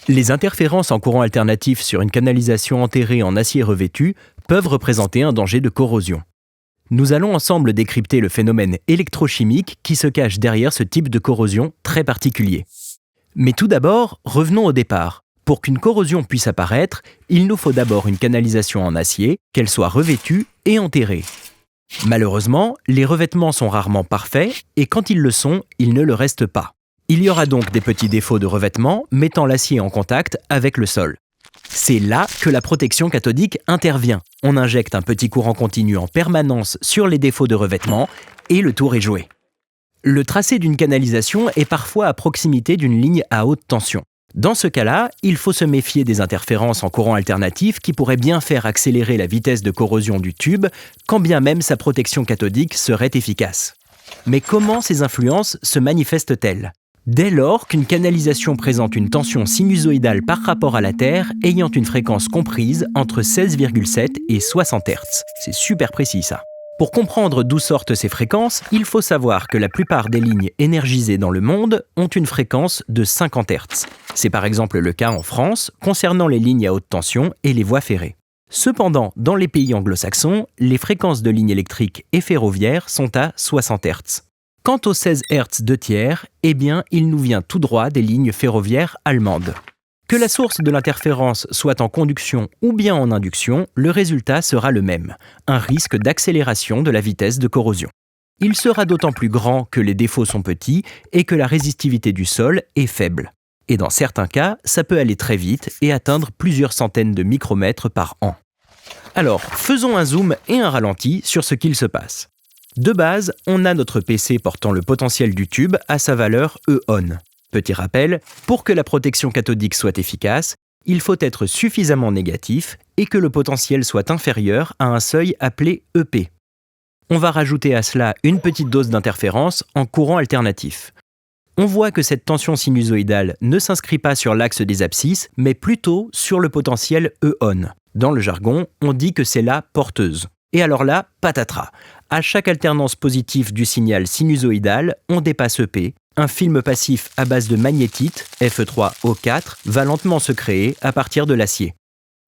Les interférences en courant alternatif sur une canalisation enterrée en acier revêtu peuvent représenter un danger de corrosion. Nous allons ensemble décrypter le phénomène électrochimique qui se cache derrière ce type de corrosion très particulier. Mais tout d'abord, revenons au départ. Pour qu'une corrosion puisse apparaître, il nous faut d'abord une canalisation en acier, qu'elle soit revêtue et enterrée. Malheureusement, les revêtements sont rarement parfaits et quand ils le sont, ils ne le restent pas. Il y aura donc des petits défauts de revêtement mettant l'acier en contact avec le sol. C'est là que la protection cathodique intervient. On injecte un petit courant continu en permanence sur les défauts de revêtement et le tour est joué. Le tracé d'une canalisation est parfois à proximité d'une ligne à haute tension. Dans ce cas-là, il faut se méfier des interférences en courant alternatif qui pourraient bien faire accélérer la vitesse de corrosion du tube, quand bien même sa protection cathodique serait efficace. Mais comment ces influences se manifestent-elles ? Dès lors qu'une canalisation présente une tension sinusoïdale par rapport à la Terre ayant une fréquence comprise entre 16,7 et 60 Hz. C'est super précis ça. Pour comprendre d'où sortent ces fréquences, il faut savoir que la plupart des lignes énergisées dans le monde ont une fréquence de 50 Hz. C'est par exemple le cas en France concernant les lignes à haute tension et les voies ferrées. Cependant, dans les pays anglo-saxons, les fréquences de lignes électriques et ferroviaires sont à 60 Hz. Quant aux 16 Hz de tiers, eh bien, il nous vient tout droit des lignes ferroviaires allemandes. Que la source de l'interférence soit en conduction ou bien en induction, le résultat sera le même, un risque d'accélération de la vitesse de corrosion. Il sera d'autant plus grand que les défauts sont petits et que la résistivité du sol est faible. Et dans certains cas, ça peut aller très vite et atteindre plusieurs centaines de micromètres par an. Alors, faisons un zoom et un ralenti sur ce qu'il se passe. De base, on a notre PC portant le potentiel du tube à sa valeur E-on. Petit rappel, pour que la protection cathodique soit efficace, il faut être suffisamment négatif et que le potentiel soit inférieur à un seuil appelé EP. On va rajouter à cela une petite dose d'interférence en courant alternatif. On voit que cette tension sinusoïdale ne s'inscrit pas sur l'axe des abscisses, mais plutôt sur le potentiel E-on. Dans le jargon, on dit que c'est la porteuse. Et alors là, patatras. À chaque alternance positive du signal sinusoïdal, on dépasse EP. Un film passif à base de magnétite, Fe3O4, va lentement se créer à partir de l'acier.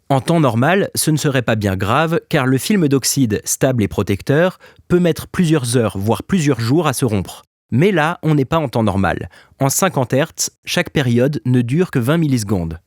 En temps normal, ce ne serait pas bien grave car le film d'oxyde, stable et protecteur, peut mettre plusieurs heures, voire plusieurs jours à se rompre. Mais là, on n'est pas en temps normal. En 50 Hz, chaque période ne dure que 20 millisecondes.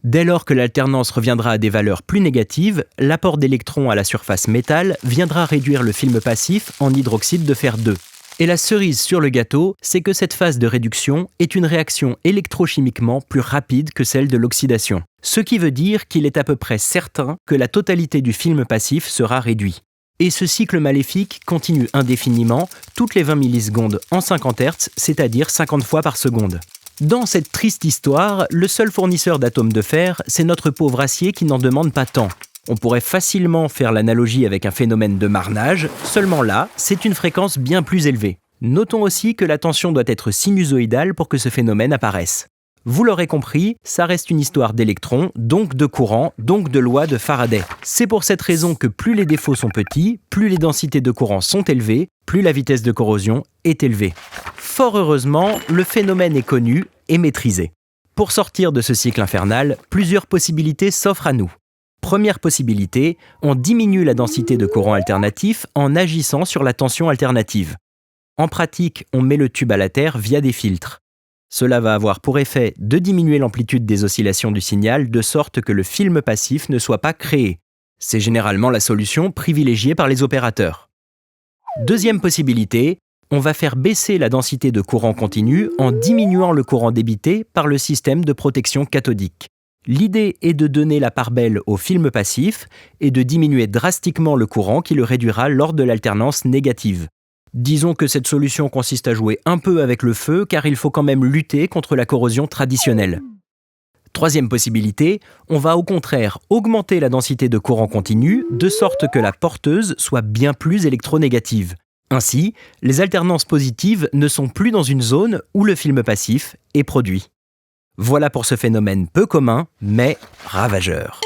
Dès lors que l'alternance reviendra à des valeurs plus négatives, l'apport d'électrons à la surface métal viendra réduire le film passif en hydroxyde de fer 2. Et la cerise sur le gâteau, c'est que cette phase de réduction est une réaction électrochimiquement plus rapide que celle de l'oxydation. Ce qui veut dire qu'il est à peu près certain que la totalité du film passif sera réduit. Et ce cycle maléfique continue indéfiniment, toutes les 20 millisecondes en 50 Hz, c'est-à-dire 50 fois par seconde. Dans cette triste histoire, le seul fournisseur d'atomes de fer, c'est notre pauvre acier qui n'en demande pas tant. On pourrait facilement faire l'analogie avec un phénomène de marnage, seulement là, c'est une fréquence bien plus élevée. Notons aussi que la tension doit être sinusoïdale pour que ce phénomène apparaisse. Vous l'aurez compris, ça reste une histoire d'électrons, donc de courant, donc de loi de Faraday. C'est pour cette raison que plus les défauts sont petits, plus les densités de courant sont élevées, plus la vitesse de corrosion est élevée. Fort heureusement, le phénomène est connu et maîtrisé. Pour sortir de ce cycle infernal, plusieurs possibilités s'offrent à nous. Première possibilité, on diminue la densité de courant alternatif en agissant sur la tension alternative. En pratique, on met le tube à la terre via des filtres. Cela va avoir pour effet de diminuer l'amplitude des oscillations du signal de sorte que le film passif ne soit pas créé. C'est généralement la solution privilégiée par les opérateurs. Deuxième possibilité, on va faire baisser la densité de courant continu en diminuant le courant débité par le système de protection cathodique. L'idée est de donner la part belle au film passif et de diminuer drastiquement le courant qui le réduira lors de l'alternance négative. Disons que cette solution consiste à jouer un peu avec le feu car il faut quand même lutter contre la corrosion traditionnelle. Troisième possibilité, on va au contraire augmenter la densité de courant continu de sorte que la porteuse soit bien plus électronégative. Ainsi, les alternances positives ne sont plus dans une zone où le film passif est produit. Voilà pour ce phénomène peu commun, mais ravageur.